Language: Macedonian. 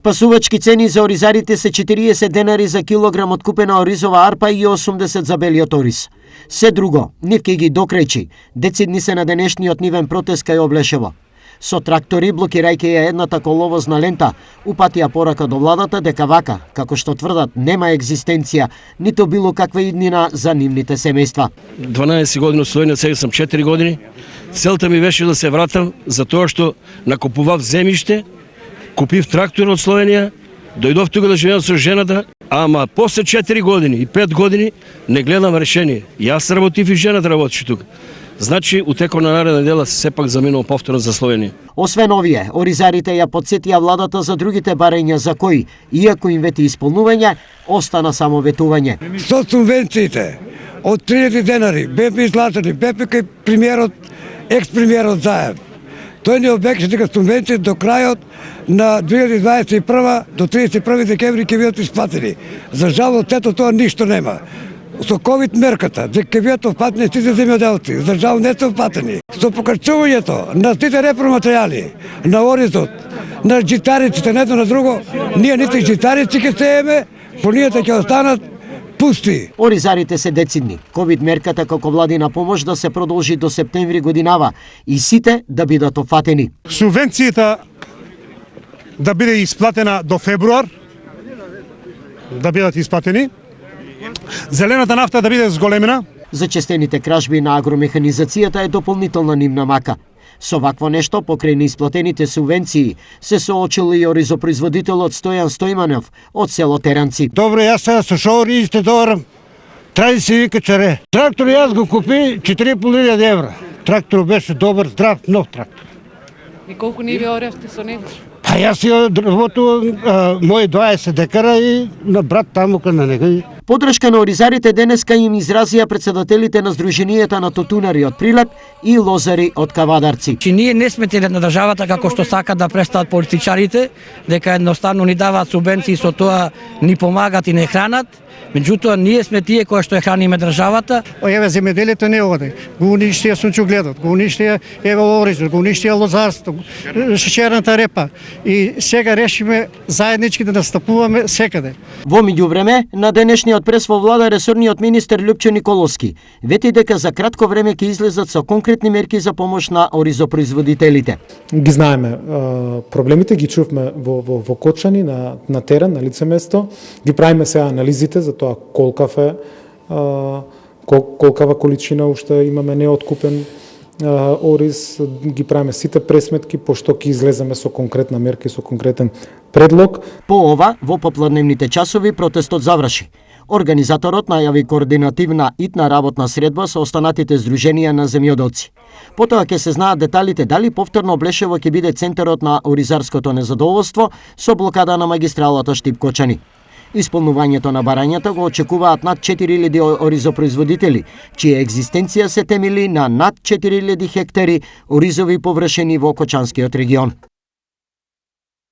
Пасувачки цени за оризарите се 40 денари за килограм откупена оризова арпа и 80 за белиот ориз. Се друго, нивки ги докрајчи. Децидни се на денешниот нивен протест кај Облешево. Со трактори, блокирајќи ја едната коловозна лента, упатија порака до владата дека вака, како што тврдат, нема екзистенција, нито било каква иднина за нивните семејства. 12 години од Словенија, сега сам 4 години. Целта ми беше да се вратам за тоа што накупував земјиште, купив трактор од Словенија, дојдов тука да живеам со жената, ама после 4 години и 5 години не гледам решение. Јас работив и жената работеше тука. Значи, у текот на наредна недела сепак заминувам повторно за Словенија. Освен овие, оризарите ја подсетија владата за другите барања за кои, иако им вети исполнување, остана само ветување. Со субвенциите од 30 денари бевме излатени, бевме кај премиерот, екс-премиерот Заев. Тој ни обекаше дека субвенции до крајот на 2021 до 31 декември ќе бидат исплатени. За жал, ето тоа ништо нема. Со ковид мерката, дека ќе бидат впатени сите земјоделци, за жал не се впатени. Со покачувањето на сите репроматеријали, на оризот, на житариците, не едно на друго, ние нити житарици ќе сееме, полијата ќе останат пусти. Оризарите се децидни. Ковид мерката како владина помош да се продолжи до септември годинава и сите да бидат опфатени. Субвенцијата да биде исплатена до февруар, да бидат исплатени. Зелената нафта да биде зголемена. Зачестените кражби на агромеханизацијата е дополнителна нивна мака. Со вакво нешто, покрај неисплатените субвенции, се соочил и оризопроизводителот Стојан Стојманов од село Теранци. Добро, јас сега со шо оризите доарам, тради си вика чаре. Трактор јас го купи 4.500 евра. Трактор беше добар, здрав, нов трактор. И колку ниви оревте со него? Па јас ја работувам мои 20 декара и на брат таму на него. Подршка на оризарите денеска им изразија председателите на Сдруженијата на тотунари од Прилеп и лозари од Кавадарци. Ние не сме тели на државата како што сакат да представат политичарите, дека едноставно ни даваат субвенции, со тоа ни помагат и не хранат. Меѓутоа, ние сме тие кои што ја храниме државата. Еве земјоделието не оде. Го уништија сончогледот, го уништија еве оризот, го уништија лозарство, шеќерната репа. И сега решиме заеднички да настапуваме секаде. Во меѓувреме, на денешниот прес во влада ресорниот министер Љупчо Николовски вети дека за кратко време ќе излезат со конкретни мерки за помош на оризопроизводителите. Ги знаеме проблемите, ги чувме во Кочани на терен, на лице место. Ги правиме сега анализите за тоа колкава количина уште имаме неоткупен ориз, ги правиме сите пресметки, пошто ќе излеземе со конкретна мерка и со конкретен предлог. По ова, во попладневните часови протестот заврши. Организаторот најави координативна итна работна средба со останатите здруженија на земјоделци. Потоа ќе се знаат деталите дали повторно Облешево ќе биде центарот на оризарското незадоволство со блокада на магистралата Штип-Кочани. Исполнувањето на барањата го очекуваат над 4000 оризопроизводители, чија екзистенција се темели на над 4000 хектари оризови површини во Кочанскиот регион.